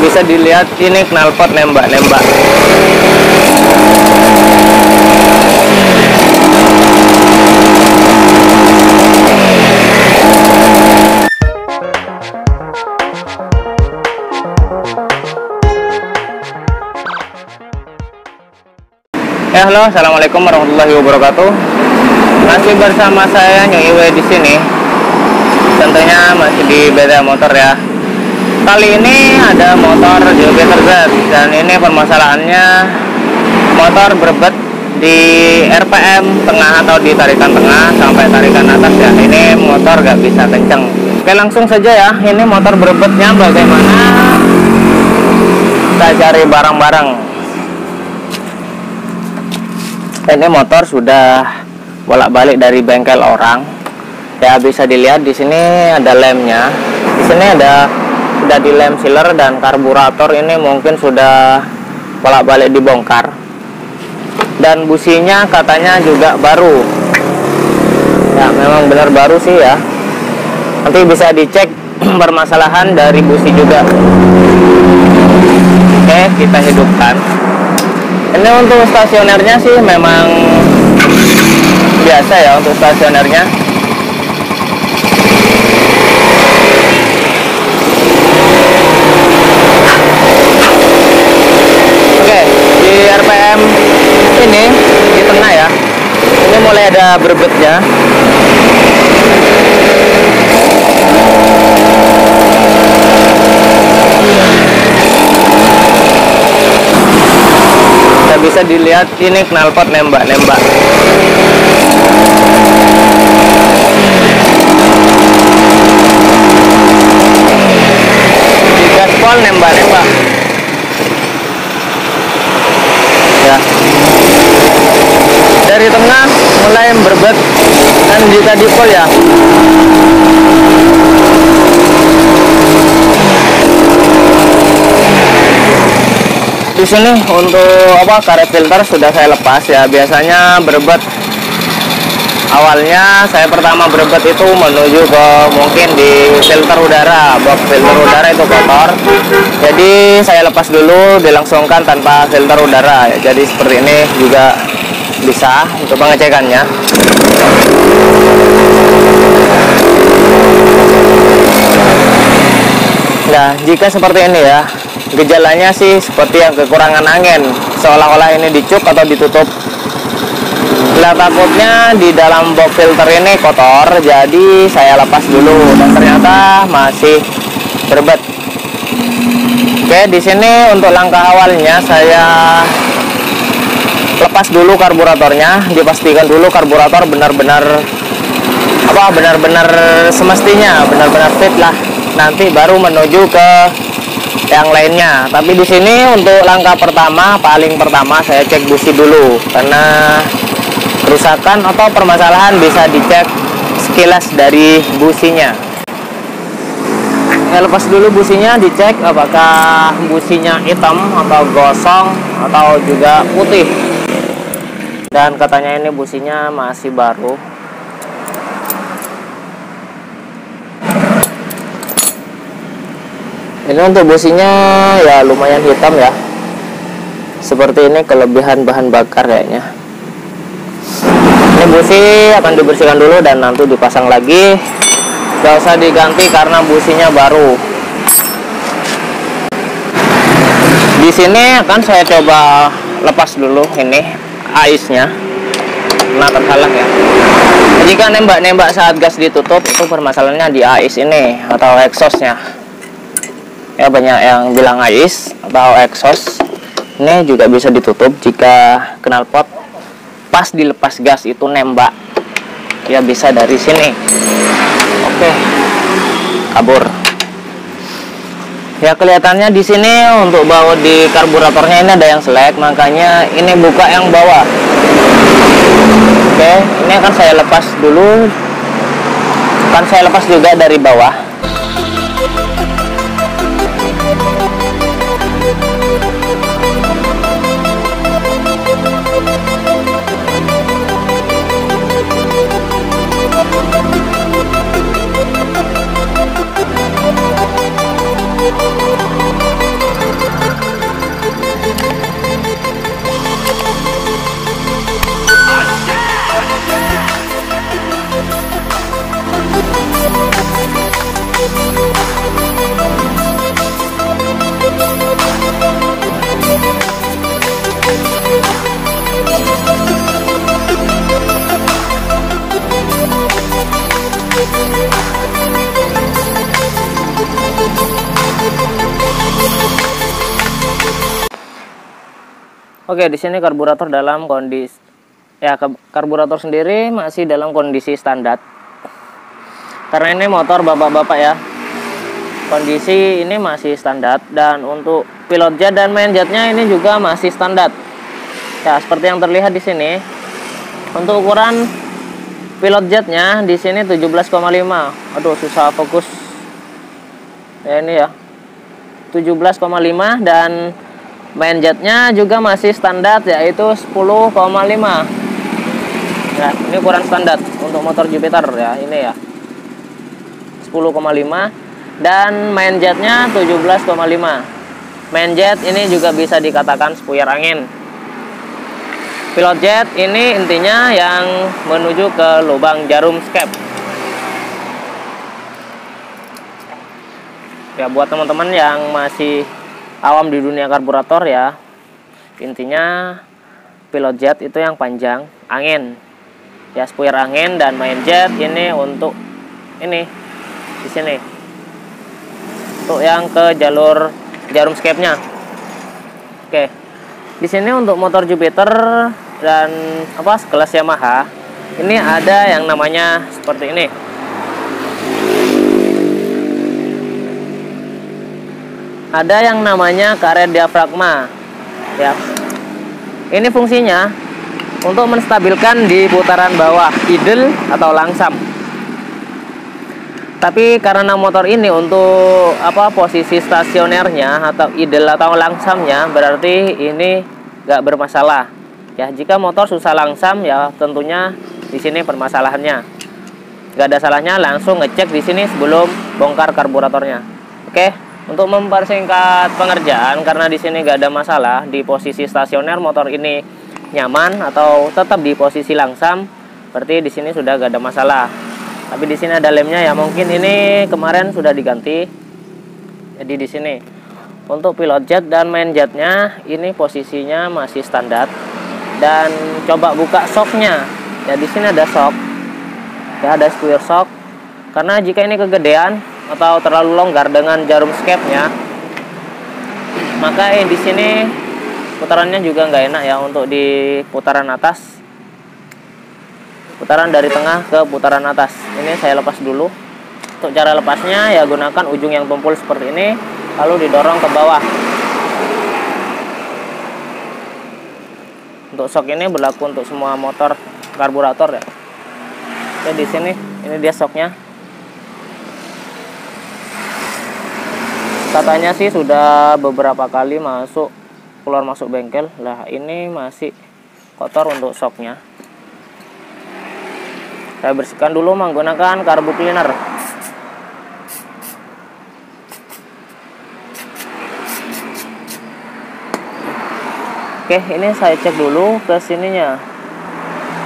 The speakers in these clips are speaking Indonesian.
bisa dilihat ini knalpot nembak-nembak. Ya, halo, assalamualaikum warahmatullahi wabarakatuh. Masih bersama saya Nyoiwe di sini. Tentunya masih di Beda Motor ya. Kali ini ada motor Jupiter Z, dan ini permasalahannya motor berbet di RPM tengah atau di tarikan tengah sampai tarikan atas ya. Ini motor gak bisa kenceng. Oke, langsung saja ya. Ini motor berbetnya bagaimana? Kita cari barang-barang. Ini motor sudah bolak-balik dari bengkel orang. Ya, bisa dilihat di sini ada lemnya. Di sini sudah di lem sealer, dan karburator ini mungkin sudah bolak-balik dibongkar. Dan businya katanya juga baru. Ya, memang benar baru sih ya. Nanti bisa dicek permasalahan dari busi juga. Oke, kita hidupkan. Ini untuk stasionernya sih memang biasa ya untuk stasionernya. Oke, di RPM ini di tengah ya. Ini mulai ada berbetnya. Bisa dilihat ini knalpot nembak-nembak. Di gaspol nembak-nembak. Ya. Dari tengah mulai berbet, dan jika di pol ya. Di sini untuk karet filter sudah saya lepas ya. Biasanya berbet awalnya saya pertama berbet itu menuju ke mungkin di filter udara, box filter udara itu kotor. Jadi saya lepas dulu, dilangsungkan tanpa filter udara ya. Jadi seperti ini juga bisa untuk pengecekannya. Nah, jika seperti ini ya, gejalanya sih seperti yang kekurangan angin, seolah-olah ini dicuk atau ditutup. Nah, takutnya di dalam box filter ini kotor, jadi saya lepas dulu, dan ternyata masih berbet. Oke, di sini untuk langkah awalnya saya lepas dulu karburatornya, dipastikan dulu karburator benar-benar semestinya, benar-benar fit lah. Nanti baru menuju ke yang lainnya. Tapi di sini untuk langkah pertama, paling pertama saya cek busi dulu, karena kerusakan atau permasalahan bisa dicek sekilas dari businya. Ya, lepas dulu businya, dicek apakah businya hitam atau gosong atau juga putih. Dan katanya ini businya masih baru. Ini untuk businya ya lumayan hitam ya. Seperti ini kelebihan bahan bakar kayaknya. Ini busi akan dibersihkan dulu dan nanti dipasang lagi. Gak usah diganti karena businya baru. Di sini akan saya coba lepas dulu ini aisnya. Nah, terhalang ya. Jika nembak-nembak saat gas ditutup, itu permasalahannya di ais ini atau exhaustnya. Ya, banyak yang bilang ais atau exhaust. Ini juga bisa ditutup jika knalpot pas dilepas gas itu nembak. Ya, bisa dari sini. Oke, kabur. Ya, kelihatannya di sini untuk baut di karburatornya ini ada yang selek, makanya ini buka yang bawah. Oke, ini akan saya lepas dulu. Akan saya lepas juga dari bawah. Oke, di sini karburator dalam kondisi ya, karburator sendiri masih dalam kondisi standar. Karena ini motor bapak-bapak ya. Kondisi ini masih standar, dan untuk pilot jet dan main jetnya ini juga masih standar. Ya, seperti yang terlihat di sini. Untuk ukuran pilot jetnya di sini 17,5. Aduh, susah fokus. Ya, ini ya. 17,5, dan main jetnya juga masih standar, yaitu 10,5. Ya, ini ukuran standar untuk motor Jupiter ya, ini ya. 10,5, dan main jetnya 17,5. Main jet ini juga bisa dikatakan spuyer angin. Pilot jet ini intinya yang menuju ke lubang jarum skep. Ya, buat teman-teman yang masih awam di dunia karburator ya, intinya pilot jet itu yang panjang angin ya, spuyer angin, dan main jet ini untuk ini di sini untuk yang ke jalur jarum skepnya. Oke, di sini untuk motor Jupiter dan kelas Yamaha ini ada yang namanya seperti ini. Ada yang namanya karet diafragma ya. Ini fungsinya untuk menstabilkan di putaran bawah, idle atau langsam. Tapi karena motor ini untuk posisi stasionernya atau idle atau langsamnya, berarti ini nggak bermasalah. Ya, jika motor susah langsam ya tentunya di sini permasalahannya. Nggak ada salahnya langsung ngecek di sini sebelum bongkar karburatornya. Oke, untuk mempersingkat pengerjaan, karena di sini nggak ada masalah di posisi stasioner, motor ini nyaman atau tetap di posisi langsam, berarti di sini sudah nggak ada masalah. Tapi di sini ada lemnya ya, mungkin ini kemarin sudah diganti. Jadi di sini untuk pilot jet dan main jetnya ini posisinya masih standar. Dan coba buka shocknya. Ya, di sini ada shock. Ya, ada square shock. Karena jika ini kegedean atau terlalu longgar dengan jarum skepnya, maka di sini putarannya juga nggak enak ya untuk di putaran atas. Putaran dari tengah ke putaran atas. Ini saya lepas dulu. Untuk cara lepasnya ya gunakan ujung yang tumpul seperti ini, lalu didorong ke bawah. Untuk shock ini berlaku untuk semua motor karburator ya. Oke, di sini ini dia shocknya. Katanya sih sudah beberapa kali keluar masuk bengkel. Lah, ini masih kotor untuk shocknya. Saya bersihkan dulu menggunakan karbu cleaner. Oke, ini saya cek dulu ke sininya.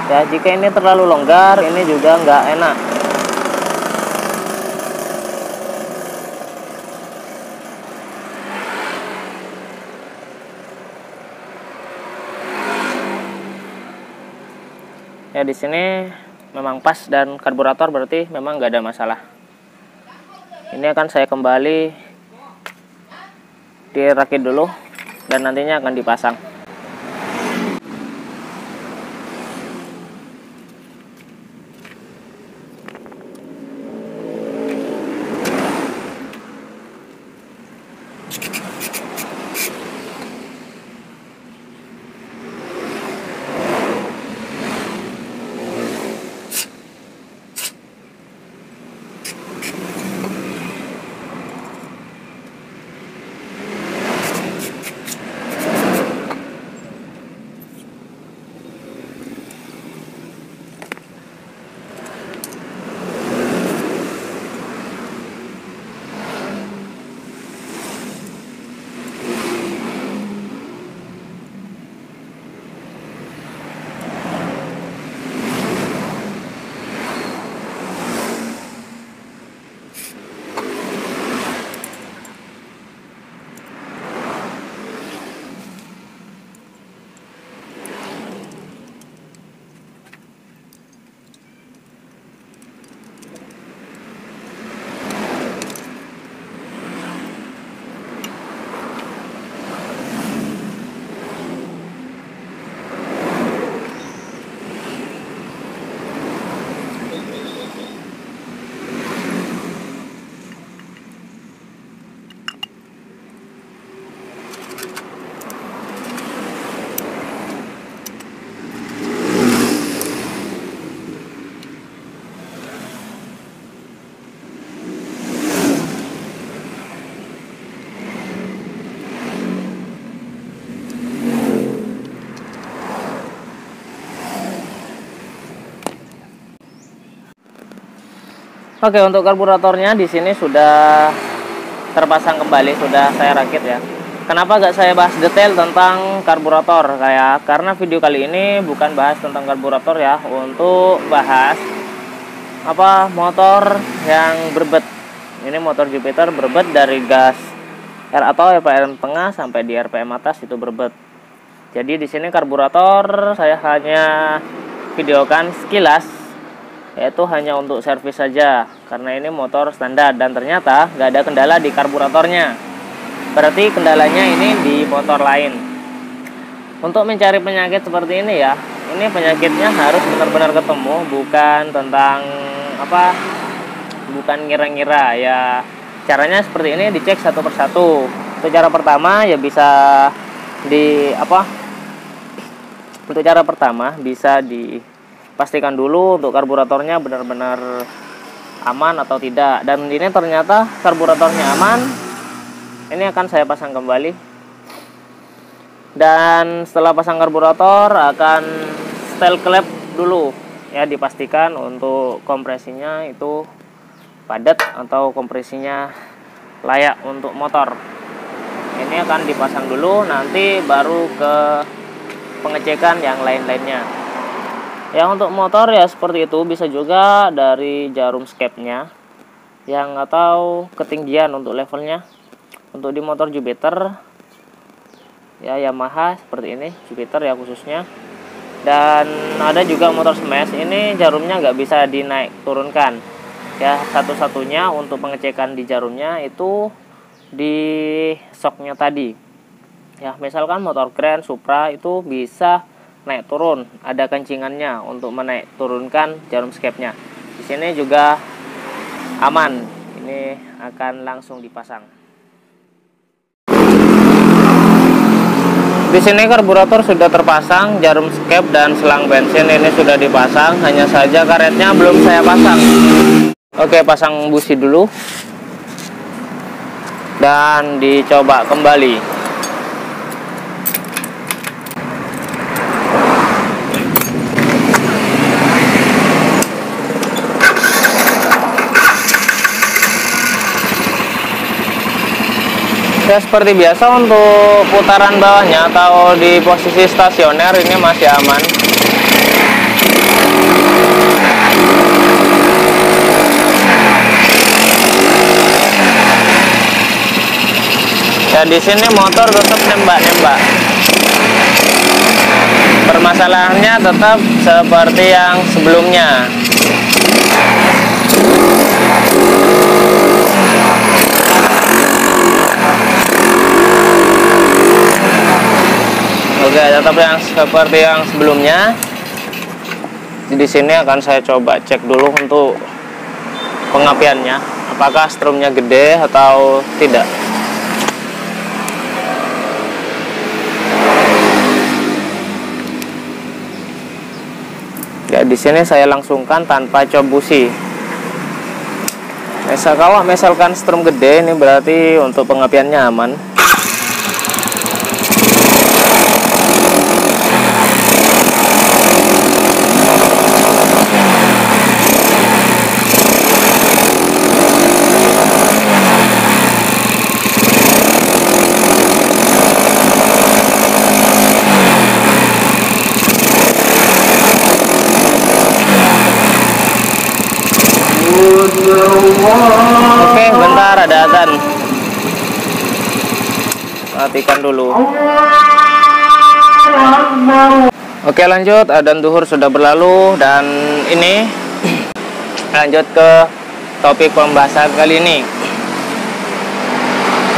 Ya, jika ini terlalu longgar, ini juga nggak enak. Ya, di sini memang pas dan karburator, berarti memang nggak ada masalah. Ini akan saya kembali dirakit dulu dan nantinya akan dipasang. Oke, untuk karburatornya di sini sudah terpasang kembali, sudah saya rakit ya. Kenapa gak saya bahas detail tentang karburator karena video kali ini bukan bahas tentang karburator ya, untuk bahas motor yang berbet. Ini motor Jupiter berbet dari gas R atau RPM tengah sampai di RPM atas itu berbet. Jadi di sini karburator saya hanya videokan sekilas, yaitu hanya untuk servis saja karena ini motor standar dan ternyata nggak ada kendala di karburatornya. Berarti kendalanya ini di motor lain. Untuk mencari penyakit seperti ini ya, ini penyakitnya harus benar-benar ketemu, bukan tentang bukan ngira-ngira ya. Caranya seperti ini, dicek satu persatu. Untuk cara pertama ya bisa untuk cara pertama bisa dipastikan dulu untuk karburatornya benar-benar aman atau tidak. Dan ini ternyata karburatornya aman. Ini akan saya pasang kembali. Dan setelah pasang karburator akan setel klep dulu ya, dipastikan untuk kompresinya itu padat atau kompresinya layak untuk motor. Ini akan dipasang dulu, nanti baru ke pengecekan yang lain-lainnya. Ya, untuk motor ya seperti itu, bisa juga dari jarum skepnya yang atau ketinggian untuk levelnya. Untuk di motor Jupiter ya Yamaha seperti ini, Jupiter ya khususnya. Dan ada juga motor Smash, ini jarumnya nggak bisa dinaik turunkan ya. Satu-satunya untuk pengecekan di jarumnya itu di shocknya tadi ya. Misalkan motor Grand, Supra itu bisa naik turun, ada kencingannya untuk menaik turunkan jarum skepnya. Di sini juga aman, ini akan langsung dipasang. Di sini karburator sudah terpasang, jarum skep dan selang bensin ini sudah dipasang, hanya saja karetnya belum saya pasang. Oke, pasang busi dulu dan dicoba kembali. Ya, seperti biasa untuk putaran bawahnya atau di posisi stasioner ini masih aman. Ya, di sini motor tetap nembak-nembak. Permasalahannya tetap seperti yang sebelumnya. Oke, tetap yang seperti yang sebelumnya. Di sini akan saya coba cek dulu untuk pengapiannya, apakah strumnya gede atau tidak. Ya, di sini saya langsungkan tanpa cob busi. Kalau misalkan strum gede, ini berarti untuk pengapiannya aman. Oke, bentar, ada azan. Matikan dulu. Oke, lanjut. Adzan zuhur sudah berlalu dan ini lanjut ke topik pembahasan kali ini.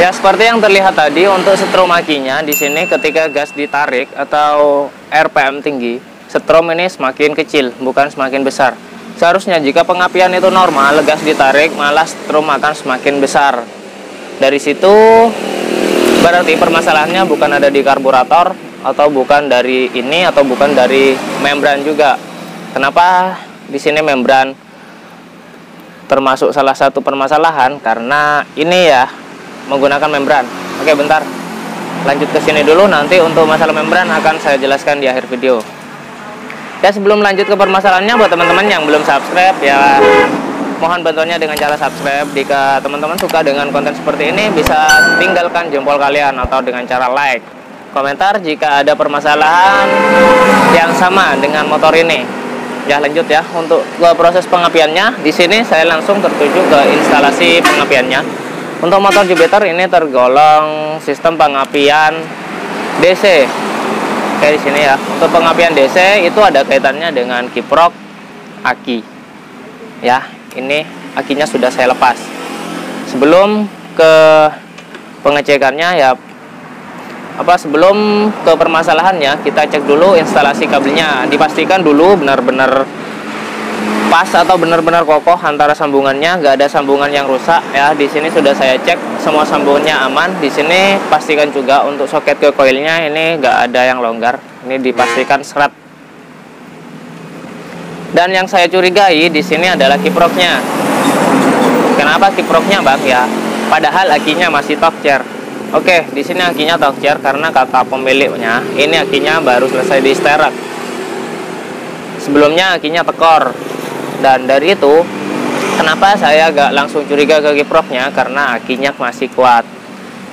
Ya, seperti yang terlihat tadi untuk setrum akinya di sini ketika gas ditarik atau RPM tinggi, setrum ini semakin kecil, bukan semakin besar. Seharusnya jika pengapian itu normal, gas ditarik, malah strum akan semakin besar. Dari situ berarti permasalahannya bukan ada di karburator, atau bukan dari ini, atau bukan dari membran juga. Kenapa di sini membran termasuk salah satu permasalahan? Karena ini ya menggunakan membran. Oke, bentar. Lanjut ke sini dulu, nanti untuk masalah membran akan saya jelaskan di akhir video. Ya, sebelum lanjut ke permasalahannya, buat teman-teman yang belum subscribe ya mohon bantuannya dengan cara subscribe. Jika teman-teman suka dengan konten seperti ini, bisa tinggalkan jempol kalian atau dengan cara like, komentar jika ada permasalahan yang sama dengan motor ini. Ya, lanjut ya. Untuk proses pengapiannya, di sini saya langsung tertuju ke instalasi pengapiannya. Untuk motor Jupiter ini tergolong sistem pengapian DC. Kayak di sini ya. Untuk pengapian DC itu ada kaitannya dengan kiprok aki. Ya, ini akinya sudah saya lepas. Sebelum ke pengecekannya ya, sebelum ke permasalahannya, kita cek dulu instalasi kabelnya. Dipastikan dulu benar-benar pas atau benar-benar kokoh antara sambungannya, nggak ada sambungan yang rusak ya. Di sini sudah saya cek semua sambungannya aman. Di sini pastikan juga untuk soket ke koilnya ini nggak ada yang longgar. Ini dipastikan serat. Dan yang saya curigai di sini adalah kiproknya. Kenapa kiproknya, Bang? Ya, padahal akinya masih Torque. Oke, di sini akinya Torque karena kata pemiliknya ini akinya baru selesai di sterek. Sebelumnya akinya tekor. Dan dari itu, kenapa saya gak langsung curiga ke kiproknya? Karena akinya masih kuat.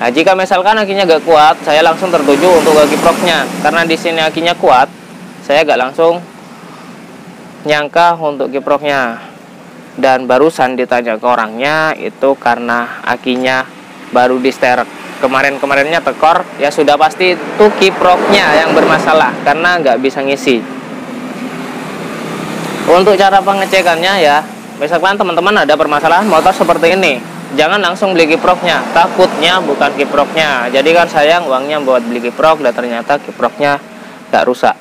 Nah, jika misalkan akinya gak kuat, saya langsung tertuju untuk ke kiproknya. Karena di sini akinya kuat, saya gak langsung nyangka untuk kiproknya. Dan barusan ditanya ke orangnya, itu karena akinya baru di sterek. Kemarin-kemarinnya tekor, ya sudah pasti itu kiproknya yang bermasalah karena nggak bisa ngisi. Untuk cara pengecekannya ya, misalkan teman-teman ada permasalahan motor seperti ini, jangan langsung beli kiproknya. Takutnya bukan kiproknya. Jadi kan sayang uangnya buat beli kiprok dan ternyata kiproknya nggak rusak.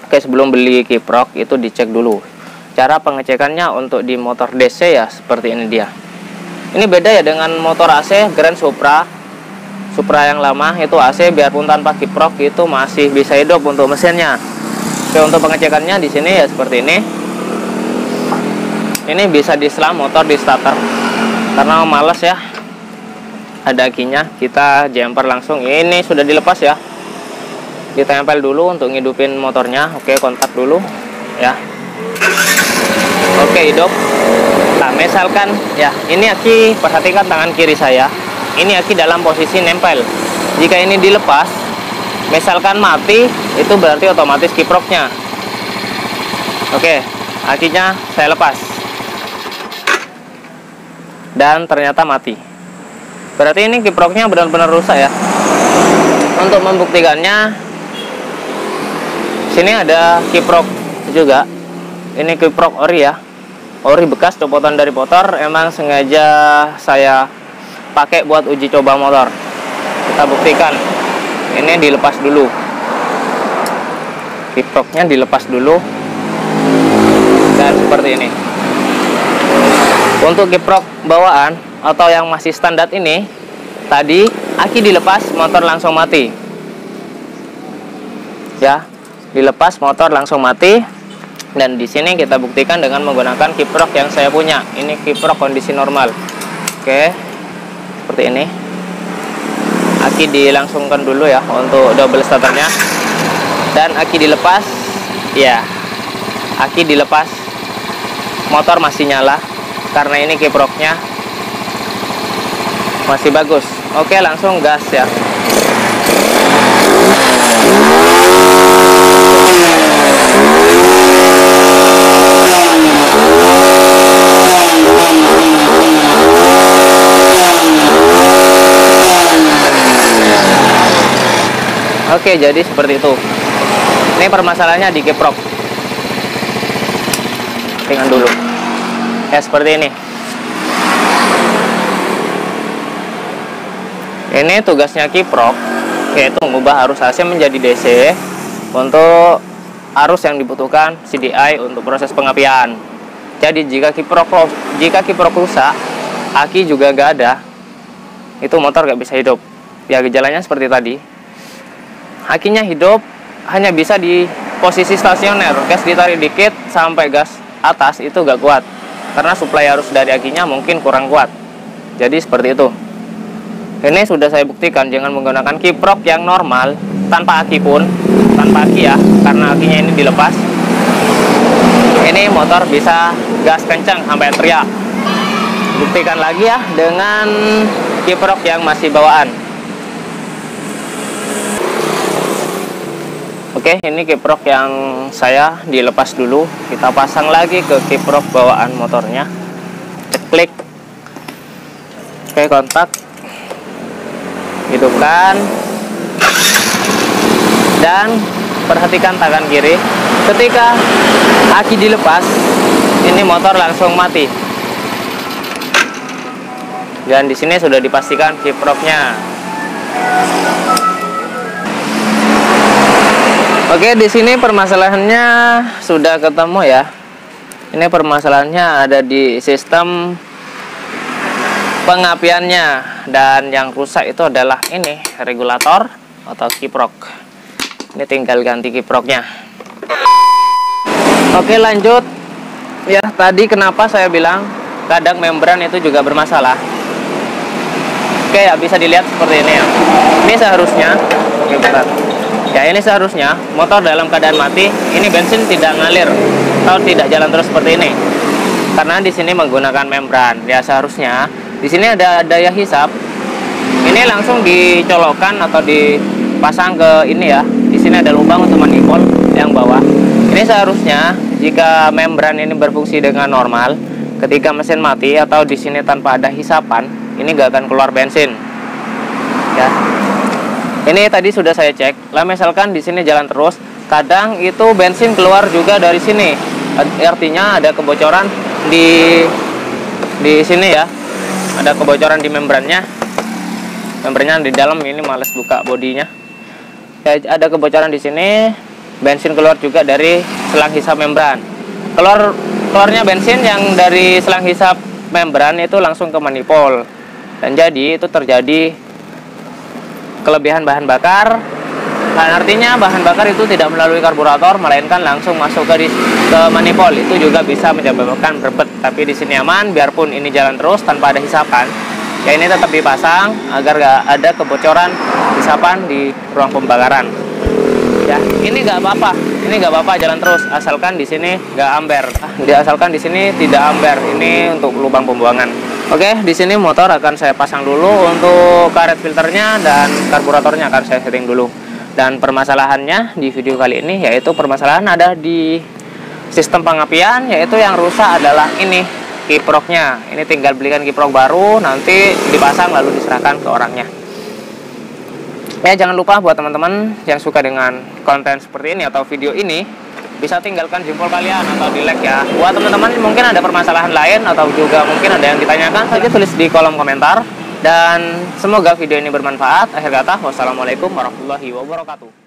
Oke, sebelum beli kiprok itu dicek dulu. Cara pengecekannya untuk di motor DC ya seperti ini dia. Ini beda ya dengan motor AC Grand Supra. Supra yang lama itu AC biarpun tanpa kiprok itu masih bisa hidup untuk mesinnya. Oke, untuk pengecekannya di sini ya seperti ini. Ini bisa diselam motor di starter. Karena males ya. Ada akinya, kita jumper langsung. Ini sudah dilepas ya. Ditempel dulu untuk ngidupin motornya. Oke, kontak dulu ya. Oke, hidup. Nah, misalkan ya, ini aki, perhatikan tangan kiri saya. Ini aki dalam posisi nempel. Jika ini dilepas, misalkan mati, itu berarti otomatis kiproknya. Oke, akinya saya lepas. Dan ternyata mati. Berarti ini kiproknya benar-benar rusak ya. Untuk membuktikannya, sini ada kiprok juga. Ini kiprok ori ya. Ori bekas copotan dari motor, emang sengaja saya pakai buat uji coba motor. Kita buktikan. Ini dilepas dulu. Kiproknya dilepas dulu. Dan seperti ini. Untuk kiprok bawaan atau yang masih standar ini, tadi aki dilepas, motor langsung mati. Ya, dilepas motor langsung mati. Dan di sini kita buktikan dengan menggunakan kiprok yang saya punya. Ini kiprok kondisi normal. Oke, seperti ini. Aki dilangsungkan dulu ya untuk double starternya. Dan aki dilepas. Ya, aki dilepas. Motor masih nyala karena ini kiproknya masih bagus. Oke, langsung gas ya. Oke, jadi seperti itu. Ini permasalahannya di kiprok. Ringan dulu. Ya, seperti ini. Ini tugasnya kiprok, yaitu mengubah arus AC menjadi DC untuk arus yang dibutuhkan CDI untuk proses pengapian. Jadi jika kiprok rusak, aki juga nggak ada, itu motor nggak bisa hidup. Ya, gejalanya seperti tadi. Akinya hidup hanya bisa di posisi stasioner. Gas ditarik dikit sampai gas atas itu gak kuat karena suplai arus dari akinya mungkin kurang kuat. Jadi seperti itu. Ini sudah saya buktikan dengan menggunakan kiprok yang normal tanpa aki pun, tanpa aki ya, karena akinya ini dilepas. ini motor bisa gas kencang sampai teriak. Buktikan lagi ya dengan kiprok yang masih bawaan. Oke, ini kiprok yang saya dilepas dulu. Kita pasang lagi ke kiprok bawaan motornya. Klik. Oke, kontak. Hidupkan. Dan perhatikan tangan kiri. Ketika aki dilepas, ini motor langsung mati. Dan di sini sudah dipastikan kiproknya. Oke, di sini permasalahannya sudah ketemu ya. Ini permasalahannya ada di sistem pengapiannya, dan yang rusak itu adalah ini regulator atau kiprok. Ini tinggal ganti kiproknya. Oke, lanjut. Ya, tadi kenapa saya bilang kadang membran itu juga bermasalah. Oke, ya bisa dilihat seperti ini ya. Ini seharusnya ya, ini seharusnya motor dalam keadaan mati, ini bensin tidak ngalir atau tidak jalan terus seperti ini. Karena di sini menggunakan membran. Ya, seharusnya di sini ada daya hisap. Ini langsung dicolokkan atau dipasang ke ini ya. Di sini ada lubang untuk manifold yang bawah. Ini seharusnya jika membran ini berfungsi dengan normal, ketika mesin mati atau di sini tanpa ada hisapan, ini gak akan keluar bensin. Ya. Ini tadi sudah saya cek. Lah misalkan di sini jalan terus, kadang itu bensin keluar juga dari sini. Artinya ada kebocoran di sini ya. Ada kebocoran di membrannya. Membrannya di dalam, ini males buka bodinya. Ya, ada kebocoran di sini. Bensin keluar juga dari selang hisap membran. Keluarnya bensin yang dari selang hisap membran itu langsung ke manifold. Dan jadi itu terjadi kelebihan bahan bakar, dan artinya bahan bakar itu tidak melalui karburator melainkan langsung masuk ke manifold. Itu juga bisa menyebabkan berbet. Tapi di sini aman, biarpun ini jalan terus tanpa ada hisapan. Ya, ini tetap dipasang agar gak ada kebocoran hisapan di ruang pembakaran. Ya, ini gak apa-apa. Ini gak apa-apa jalan terus asalkan di sini gak amber. Asalkan di sini tidak amber. Ini untuk lubang pembuangan. Oke, di sini motor akan saya pasang dulu untuk karet filternya, dan karburatornya akan saya setting dulu. Dan permasalahannya di video kali ini yaitu permasalahan ada di sistem pengapian, yaitu yang rusak adalah ini kiproknya. Ini tinggal belikan kiprok baru, nanti dipasang lalu diserahkan ke orangnya. Ya, jangan lupa buat teman-teman yang suka dengan konten seperti ini atau video ini, bisa tinggalkan jempol kalian atau di like ya. Buat teman-teman mungkin ada permasalahan lain atau juga mungkin ada yang ditanyakan, saja tulis di kolom komentar. Dan semoga video ini bermanfaat. Akhir kata, wassalamualaikum warahmatullahi wabarakatuh.